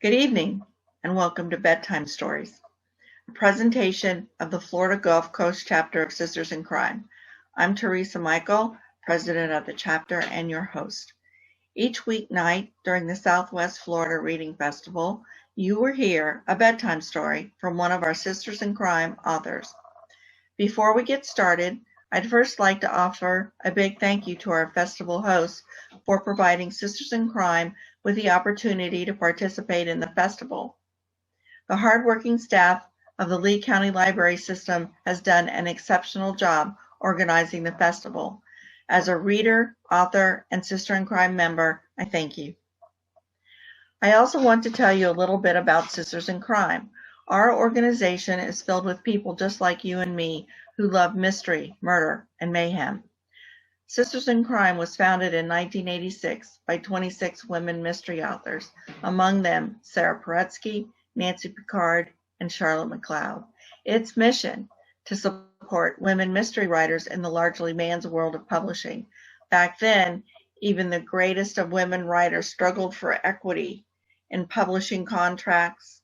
Good evening, and welcome to Bedtime Stories, a presentation of the Florida Gulf Coast chapter of Sisters in Crime. I'm Teresa Michael, president of the chapter and your host. Each weeknight during the Southwest Florida Reading Festival, you will hear a bedtime story from one of our Sisters in Crime authors. Before we get started, I'd first like to offer a big thank you to our festival hosts for providing Sisters in Crime with the opportunity to participate in the festival. The hardworking staff of the Lee County Library System has done an exceptional job organizing the festival. As a reader, author, and Sister in Crime member, I thank you. I also want to tell you a little bit about Sisters in Crime. Our organization is filled with people just like you and me who love mystery, murder, and mayhem. Sisters in Crime was founded in 1986 by 26 women mystery authors, among them Sarah Paretsky, Nancy Picard, and Charlotte McLeod. Its mission to support women mystery writers in the largely man's world of publishing. Back then, even the greatest of women writers struggled for equity in publishing contracts,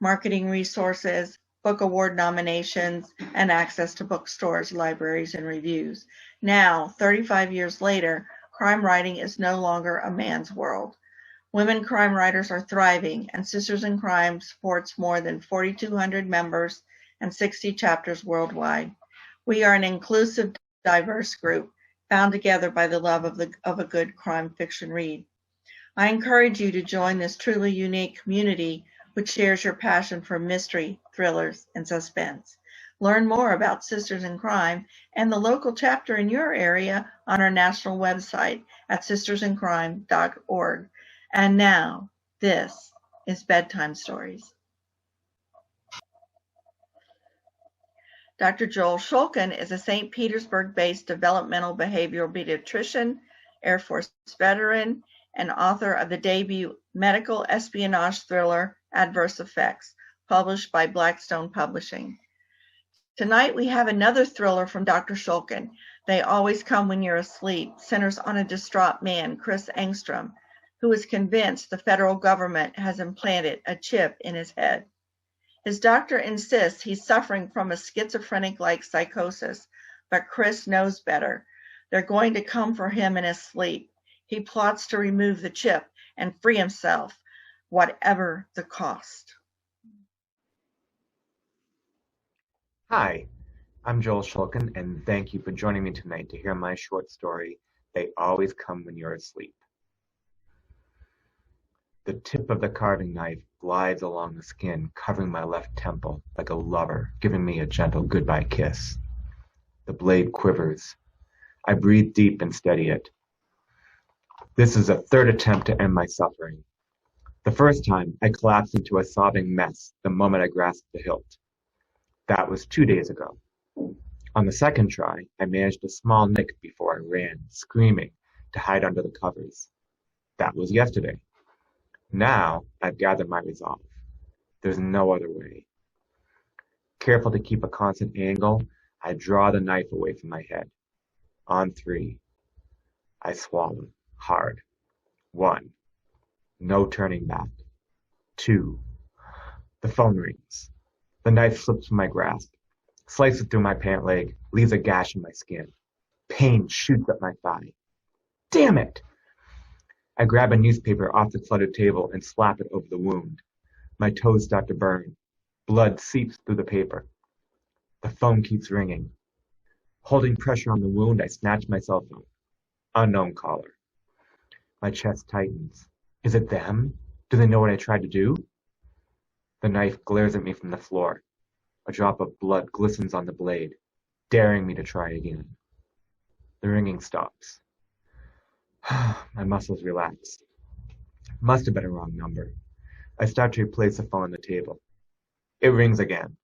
marketing resources, book award nominations, and access to bookstores, libraries, and reviews. Now, 35 years later, crime writing is no longer a man's world. Women crime writers are thriving, and Sisters in Crime supports more than 4,200 members and 60 chapters worldwide. We are an inclusive, diverse group, bound together by the love of a good crime fiction read. I encourage you to join this truly unique community which shares your passion for mystery, thrillers, and suspense. Learn more about Sisters in Crime and the local chapter in your area on our national website at sistersincrime.org. And now, this is Bedtime Stories. Dr. Joel Shulkin is a St. Petersburg-based developmental behavioral pediatrician, Air Force veteran, and author of the debut medical espionage thriller Adverse Effects, published by Blackstone Publishing. Tonight we have another thriller from Dr. Shulkin. They Always Come When You're Asleep centers on a distraught man, Chris Engstrom, who is convinced the federal government has implanted a chip in his head. His doctor insists he's suffering from a schizophrenic-like psychosis, but Chris knows better. They're going to come for him in his sleep. He plots to remove the chip and free himself, whatever the cost. Hi, I'm Joel Shulkin, and thank you for joining me tonight to hear my short story, They Always Come When You're Asleep. The tip of the carving knife glides along the skin, covering my left temple like a lover giving me a gentle goodbye kiss. The blade quivers. I breathe deep and steady it. This is a third attempt to end my suffering. The first time, I collapsed into a sobbing mess the moment I grasped the hilt. That was 2 days ago. On the second try, I managed a small nick before I ran, screaming, to hide under the covers. That was yesterday. Now, I've gathered my resolve. There's no other way. Careful to keep a constant angle, I draw the knife away from my head. On 3. I swallow, hard. 1. No turning back. 2. The phone rings. The knife slips from my grasp, slices through my pant leg, leaves a gash in my skin. Pain shoots up my thigh. Damn it! I grab a newspaper off the cluttered table and slap it over the wound. My toes start to burn. Blood seeps through the paper. The phone keeps ringing. Holding pressure on the wound, I snatch my cell phone. Unknown caller. My chest tightens. Is it them? Do they know what I tried to do? The knife glares at me from the floor. A drop of blood glistens on the blade, daring me to try again. The ringing stops. My muscles relax. Must have been a wrong number. I start to replace the phone on the table. It rings again.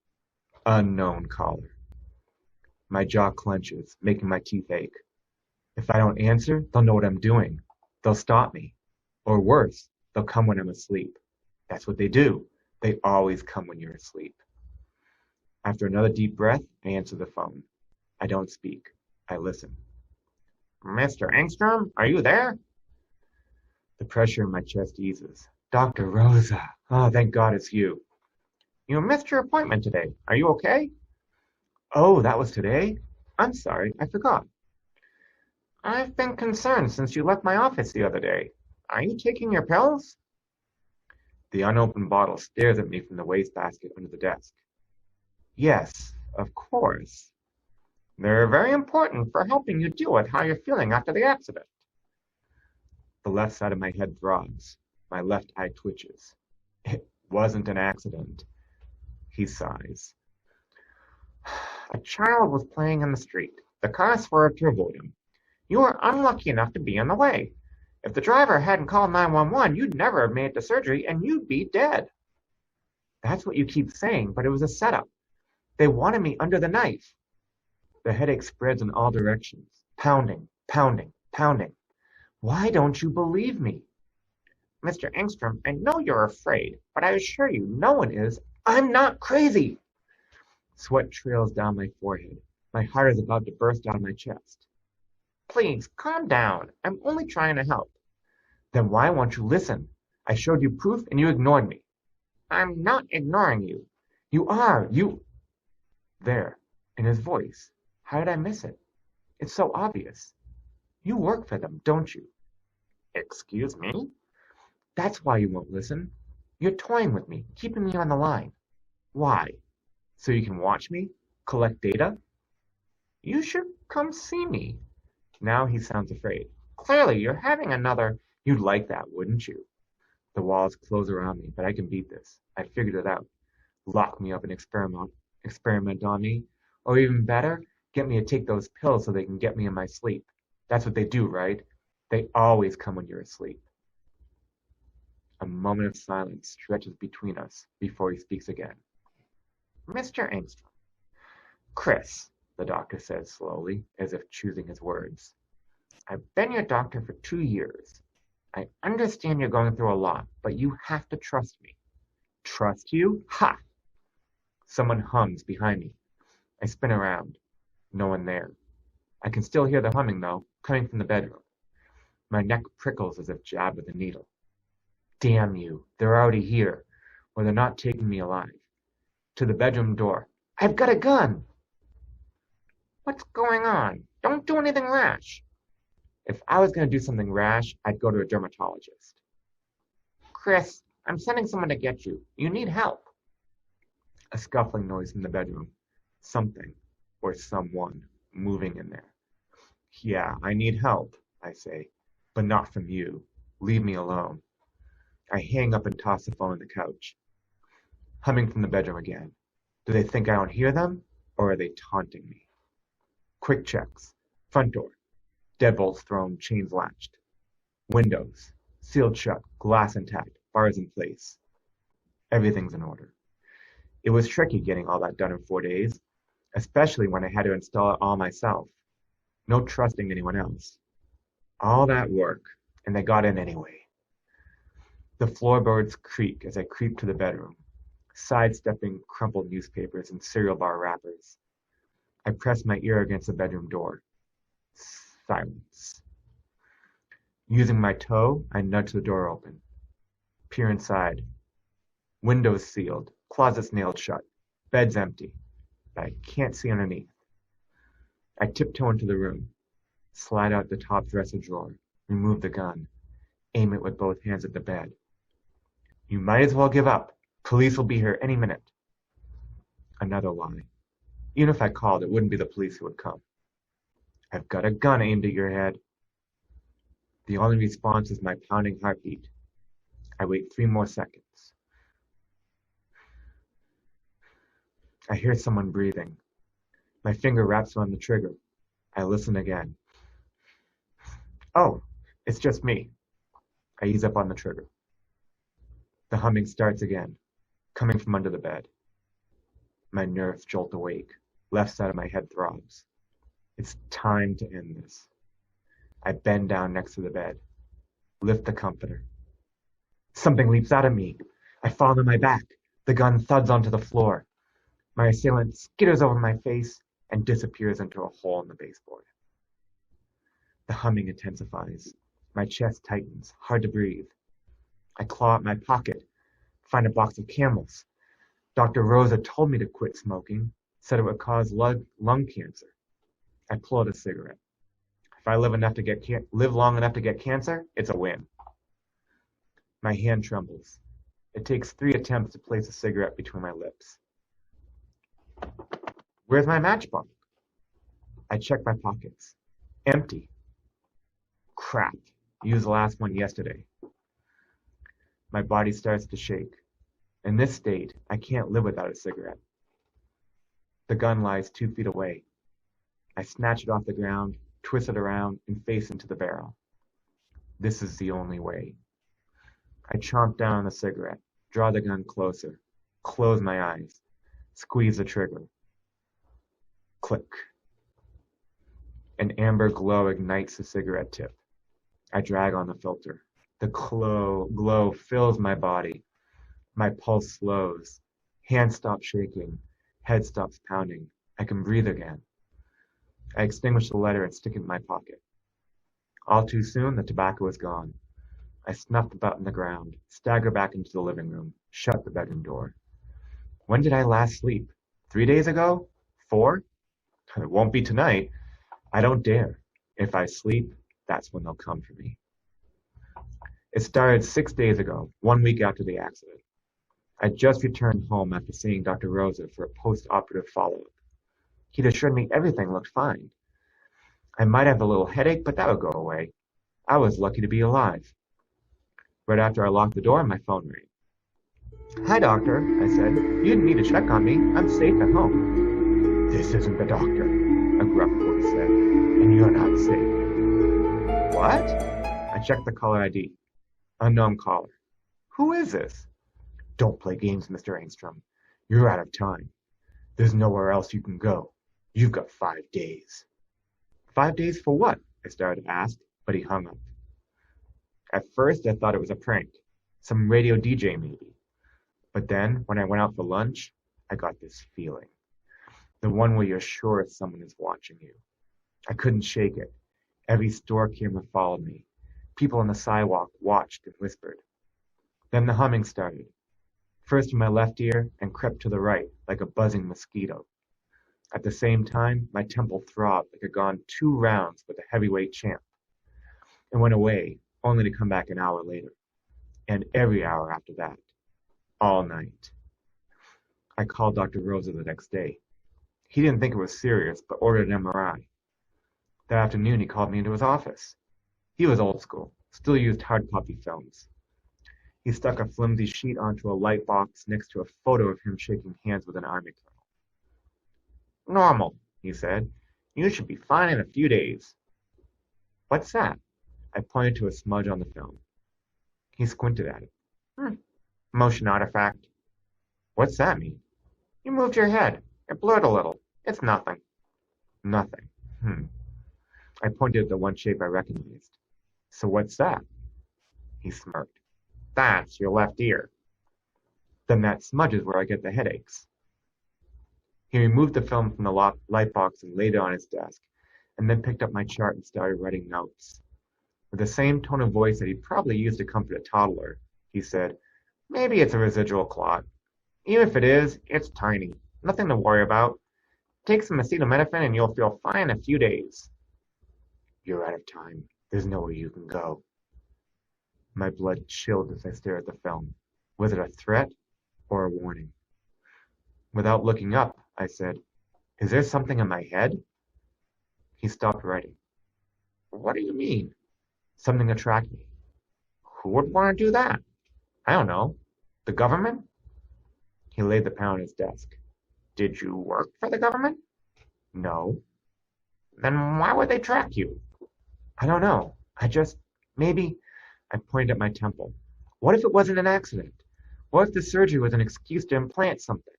Unknown caller. My jaw clenches, making my teeth ache. If I don't answer, they'll know what I'm doing. They'll stop me. Or worse, they'll come when I'm asleep. That's what they do. They always come when you're asleep. After another deep breath, I answer the phone. I don't speak. I listen. Mr. Engstrom, are you there? The pressure in my chest eases. Dr. Rosa. Oh, thank God it's you. You missed your appointment today. Are you okay? Oh, that was today? I'm sorry, I forgot. I've been concerned since you left my office the other day. Are you taking your pills? The unopened bottle stares at me from the wastebasket under the desk. Yes, of course. They're very important for helping you deal with how you're feeling after the accident. The left side of my head throbs. My left eye twitches. It wasn't an accident. He sighs. A child was playing in the street. The car swerved to avoid him. You were unlucky enough to be in the way. If the driver hadn't called 911, you'd never have made it to surgery and you'd be dead. That's what you keep saying, but it was a setup. They wanted me under the knife. The headache spreads in all directions. Pounding, pounding, pounding. Why don't you believe me? Mr. Engstrom, I know you're afraid, but I assure you no one is. I'm not crazy. Sweat trails down my forehead. My heart is about to burst out of my chest. Please, calm down. I'm only trying to help. Then why won't you listen? I showed you proof and you ignored me. I'm not ignoring you. You are. There, in his voice. How did I miss it? It's so obvious. You work for them, don't you? Excuse me? That's why you won't listen. You're toying with me, keeping me on the line. Why? So you can watch me? Collect data? You should come see me. Now he sounds afraid. Clearly, you're having another. You'd like that, wouldn't you? The walls close around me, but I can beat this. I figured it out. Lock me up and experiment on me. Or even better, get me to take those pills so they can get me in my sleep. That's what they do, right? They always come when you're asleep. A moment of silence stretches between us before he speaks again. Mr. Engstrom. Chris, the doctor says slowly, as if choosing his words. I've been your doctor for 2 years. I understand you're going through a lot, but you have to trust me. Trust you? Ha! Someone hums behind me. I spin around. No one there. I can still hear the humming, though, coming from the bedroom. My neck prickles as if jabbed with a needle. Damn you, they're already here, or they're not taking me alive. To the bedroom door. I've got a gun! What's going on? Don't do anything rash. If I was going to do something rash, I'd go to a dermatologist. Chris, I'm sending someone to get you. You need help. A scuffling noise from the bedroom. Something, or someone, moving in there. Yeah, I need help, I say, but not from you. Leave me alone. I hang up and toss the phone on the couch. Humming from the bedroom again. Do they think I don't hear them, or are they taunting me? Quick checks. Front door. Deadbolts thrown, chains latched. Windows. Sealed shut, glass intact, bars in place. Everything's in order. It was tricky getting all that done in 4 days, especially when I had to install it all myself. No trusting anyone else. All that work, and they got in anyway. The floorboards creak as I creep to the bedroom, sidestepping crumpled newspapers and cereal bar wrappers. I press my ear against the bedroom door. Silence. Using my toe, I nudge the door open. Peer inside. Windows sealed, closets nailed shut, bed's empty, but I can't see underneath. I tiptoe into the room, slide out the top dresser drawer, remove the gun, aim it with both hands at the bed. You might as well give up. Police will be here any minute. Another lie. Even if I called, it wouldn't be the police who would come. I've got a gun aimed at your head. The only response is my pounding heartbeat. I wait 3 more seconds. I hear someone breathing. My finger wraps around the trigger. I listen again. Oh, it's just me. I ease up on the trigger. The humming starts again, coming from under the bed. My nerves jolt awake. Left side of my head throbs. It's time to end this. I bend down next to the bed. Lift the comforter. Something leaps out at me. I fall on my back. The gun thuds onto the floor. My assailant skitters over my face and disappears into a hole in the baseboard. The humming intensifies. My chest tightens, hard to breathe. I claw at my pocket, find a box of Camels. Dr. Rosa told me to quit smoking, said it would cause lung cancer. I pull out a cigarette. If I live long enough to get cancer, it's a win. My hand trembles. It takes 3 attempts to place a cigarette between my lips. Where's my matchbox? I check my pockets. Empty. Crap. Used the last one yesterday. My body starts to shake. In this state, I can't live without a cigarette. The gun lies 2 feet away. I snatch it off the ground, twist it around, and face into the barrel. This is the only way. I chomp down on the cigarette, draw the gun closer, close my eyes, squeeze the trigger. Click. An amber glow ignites the cigarette tip. I drag on the filter. The glow fills my body. My pulse slows. Hands stop shaking. Head stops pounding. I can breathe again. I extinguish the letter and stick it in my pocket. All too soon, the tobacco is gone. I snuff the butt on the ground, stagger back into the living room, shut the bedroom door. When did I last sleep? 3 days ago? 4? It won't be tonight. I don't dare. If I sleep, that's when they'll come for me. It started 6 days ago, 1 week after the accident. I just returned home after seeing Dr. Rosa for a post-operative follow-up. He'd assured me everything looked fine. I might have a little headache, but that would go away. I was lucky to be alive. Right after I locked the door, my phone rang. Hi, doctor, I said. You didn't need to check on me. I'm safe at home. This isn't the doctor, a gruff voice said, and you're not safe. What? I checked the caller ID. Unknown caller. Who is this? Don't play games, Mr. Angstrom. You're out of time. There's nowhere else you can go. You've got 5 days. 5 days for what? I started to ask, but he hung up. At first, I thought it was a prank. Some radio DJ maybe. But then, when I went out for lunch, I got this feeling. The one where you're sure someone is watching you. I couldn't shake it. Every store camera followed me. People on the sidewalk watched and whispered. Then the humming started. First in my left ear and crept to the right like a buzzing mosquito. At the same time, my temple throbbed like I'd gone 2 rounds with a heavyweight champ. It went away, only to come back an hour later. And every hour after that. All night. I called Dr. Rosa the next day. He didn't think it was serious, but ordered an MRI. That afternoon, he called me into his office. He was old school, still used hard copy films. He stuck a flimsy sheet onto a light box next to a photo of him shaking hands with an army colonel. Normal, he said. You should be fine in a few days. What's that? I pointed to a smudge on the film. He squinted at it. Motion artifact. What's that mean? You moved your head. It blurred a little. It's nothing. Nothing. I pointed at the one shape I recognized. So what's that? He smirked. That's your left ear. Then that smudge is where I get the headaches. He removed the film from the light box and laid it on his desk, and then picked up my chart and started writing notes. With the same tone of voice that he probably used to comfort a toddler, he said, Maybe it's a residual clot. Even if it is, it's tiny. Nothing to worry about. Take some acetaminophen and you'll feel fine in a few days. You're out of time. There's nowhere you can go. My blood chilled as I stared at the film. Was it a threat or a warning? Without looking up, I said, Is there something in my head? He stopped writing. What do you mean? Something attracted me. Who would want to do that? I don't know. The government? He laid the pen on his desk. Did you work for the government? No. Then why would they track you? I don't know. Maybe, I pointed at my temple. What if it wasn't an accident? What if the surgery was an excuse to implant something?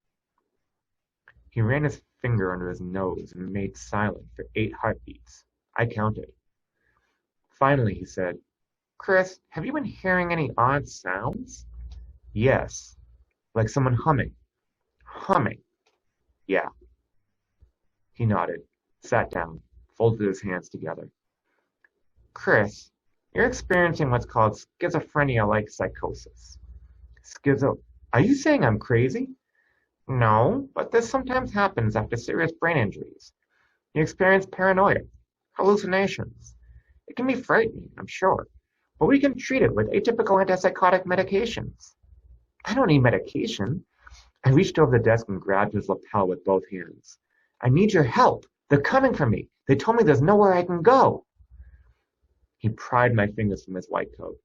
He ran his finger under his nose and remained silent for 8 heartbeats. I counted. Finally, he said, Chris, have you been hearing any odd sounds? Yes. Like someone humming. Humming. Yeah. He nodded, sat down, folded his hands together. Chris, You're experiencing what's called schizophrenia-like psychosis. Schizo... Are you saying I'm crazy? No, but this sometimes happens after serious brain injuries. You experience paranoia, hallucinations. It can be frightening, I'm sure, but we can treat it with atypical antipsychotic medications. I don't need medication. I reached over the desk and grabbed his lapel with both hands. I need your help. They're coming for me. They told me there's nowhere I can go. He pried my fingers from his white coat,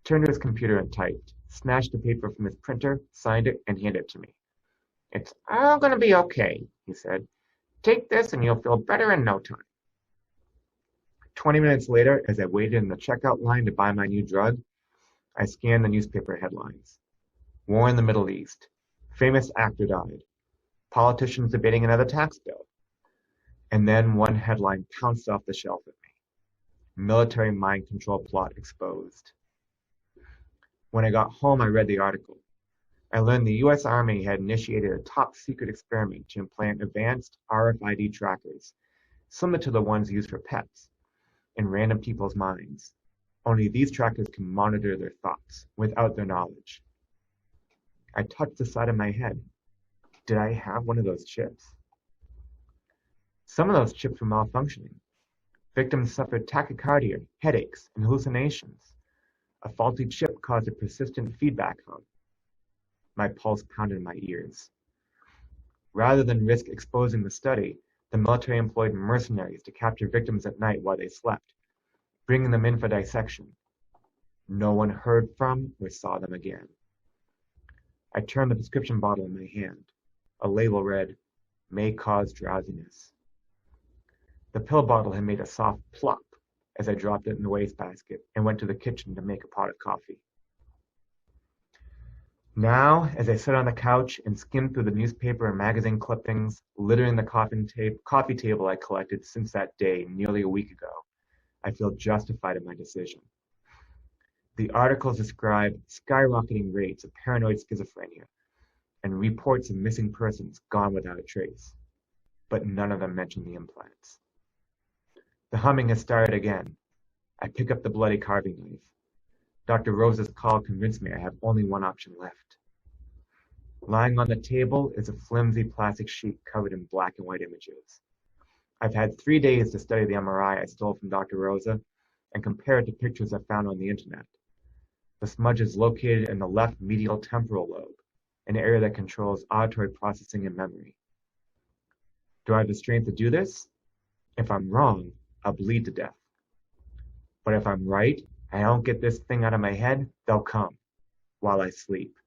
turned to his computer and typed, snatched the paper from his printer, signed it, and handed it to me. It's all going to be okay, he said. Take this and you'll feel better in no time. 20 minutes later, as I waited in the checkout line to buy my new drug, I scanned the newspaper headlines. War in the Middle East. Famous actor died. Politicians debating another tax bill. And then one headline pounced off the shelf at me. Military mind control plot exposed. When I got home, I read the article. I learned the U.S. Army had initiated a top-secret experiment to implant advanced RFID trackers, similar to the ones used for pets, in random people's minds. Only these trackers can monitor their thoughts without their knowledge. I touched the side of my head. Did I have one of those chips? Some of those chips were malfunctioning. Victims suffered tachycardia, headaches, and hallucinations. A faulty chip caused a persistent feedback hum. My pulse pounded in my ears. Rather than risk exposing the study, the military employed mercenaries to capture victims at night while they slept, bringing them in for dissection. No one heard from or saw them again. I turned the prescription bottle in my hand. A label read, "May cause drowsiness." The pill bottle had made a soft plop as I dropped it in the wastebasket and went to the kitchen to make a pot of coffee. Now, as I sat on the couch and skimmed through the newspaper and magazine clippings littering the coffee table I collected since that day nearly a week ago, I feel justified in my decision. The articles describe skyrocketing rates of paranoid schizophrenia and reports of missing persons gone without a trace, but none of them mention the implants. The humming has started again. I pick up the bloody carving knife. Dr. Rose's call convinced me I have only one option left. Lying on the table is a flimsy plastic sheet covered in black and white images. I've had 3 days to study the MRI I stole from Dr. Rosa and compare it to pictures I found on the internet. The smudge is located in the left medial temporal lobe, an area that controls auditory processing and memory. Do I have the strength to do this? If I'm wrong, I'll bleed to death. But if I'm right, and I don't get this thing out of my head, they'll come while I sleep,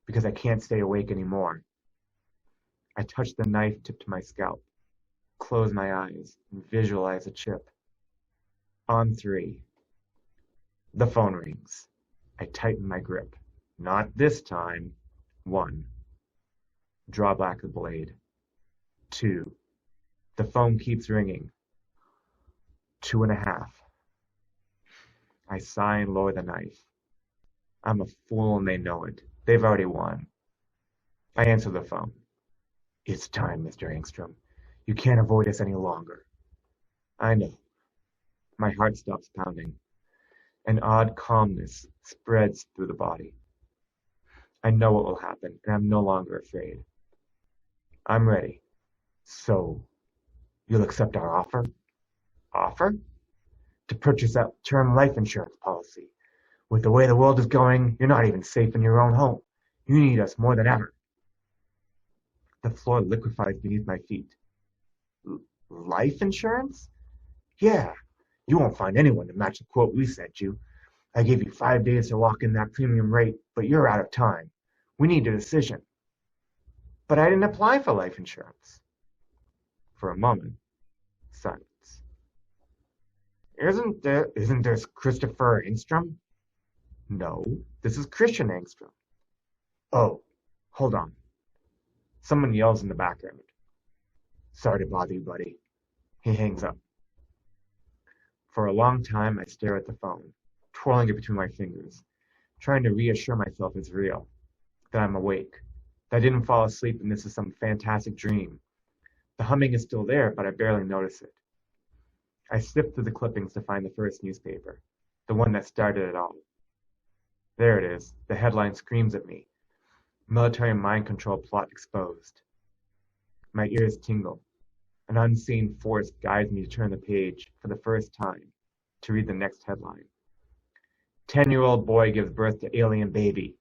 because I can't stay awake anymore. I touch the knife tip to my scalp, close my eyes, and visualize a chip. On 3. The phone rings. I tighten my grip. Not this time. 1. Draw back the blade. 2. The phone keeps ringing. 2.5. I sigh and lower the knife. I'm a fool and they know it. They've already won. I answer the phone. It's time, Mr. Engstrom. You can't avoid us any longer. I know. My heart stops pounding. An odd calmness spreads through the body. I know what will happen, and I'm no longer afraid. I'm ready. So, you'll accept our offer? Offer? To purchase that term life insurance policy. With the way the world is going, you're not even safe in your own home. You need us more than ever. The floor liquefies beneath my feet. Life insurance? Yeah, you won't find anyone to match the quote we sent you. I gave you 5 days to lock in that premium rate, but you're out of time. We need a decision. But I didn't apply for life insurance. For a moment, silence. Isn't this Christopher Engstrom? No, this is Christian Engstrom. Oh, hold on. Someone yells in the background. Sorry to bother you, buddy. He hangs up. For a long time, I stare at the phone, twirling it between my fingers, trying to reassure myself it's real, that I'm awake, that I didn't fall asleep and this is some fantastic dream. The humming is still there, but I barely notice it. I sift through the clippings to find the first newspaper. the one that started it all. There it is. The headline screams at me. Military mind control plot exposed. My ears tingle. An unseen force guides me to turn the page for the first time to read the next headline. 10-year-old boy gives birth to alien baby.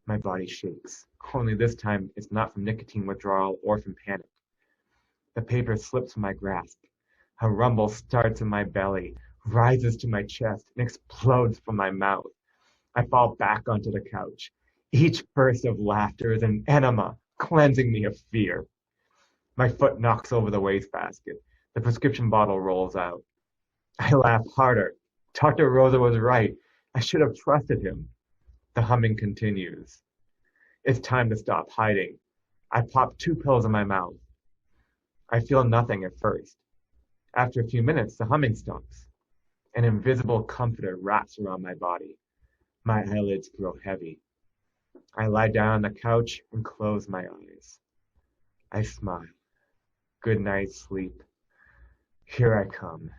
My body shakes. Only this time it's not from nicotine withdrawal or from panic. The paper slips from my grasp. A rumble starts in my belly, rises to my chest, and explodes from my mouth. I fall back onto the couch. Each burst of laughter is an enema, cleansing me of fear. My foot knocks over the wastebasket. The prescription bottle rolls out. I laugh harder. Dr. Rosa was right. I should have trusted him. The humming continues. It's time to stop hiding. I pop 2 pills in my mouth. I feel nothing at first. After a few minutes, the humming stops. An invisible comforter wraps around my body. My eyelids grow heavy. I lie down on the couch and close my eyes. I smile. Good night, sleep. Here I come.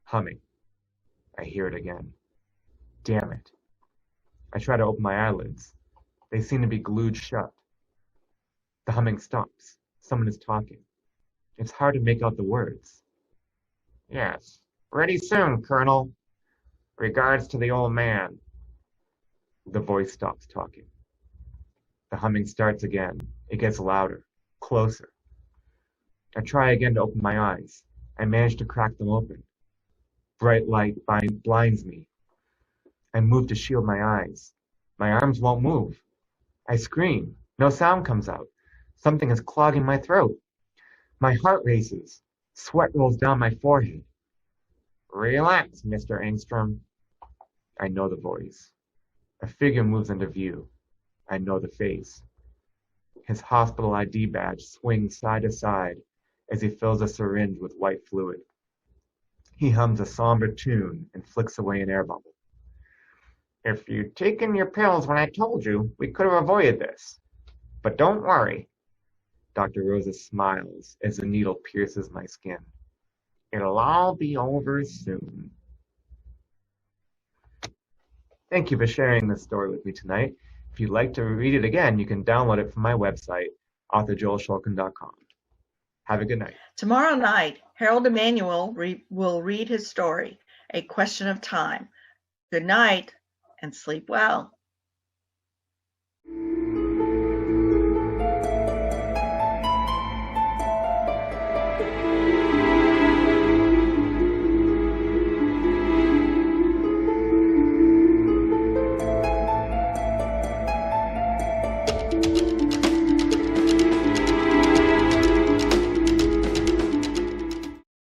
Humming. I hear it again. Damn it. I try to open my eyelids. They seem to be glued shut. The humming stops. Someone is talking. It's hard to make out the words. Yes. Ready soon, Colonel. Regards to the old man. The voice stops talking. The humming starts again. It gets louder, closer. I try again to open my eyes. I manage to crack them open. Bright light blinds me. I move to shield my eyes. My arms won't move. I scream. No sound comes out. Something is clogging my throat. My heart races. Sweat rolls down my forehead. Relax, Mr. Engstrom. I know the voice. A figure moves into view. I know the face. His hospital ID badge swings side to side as he fills a syringe with white fluid. He hums a somber tune and flicks away an air bubble. If you'd taken your pills when I told you, we could have avoided this. But don't worry. Dr. Rosa smiles as the needle pierces my skin. It'll all be over soon. Thank you for sharing this story with me tonight. If you'd like to read it again, you can download it from my website, authorjoelshulkin.com. Have a good night. Tomorrow night, Harold Emanuel will read his story, A Question of Time. Good night and sleep well.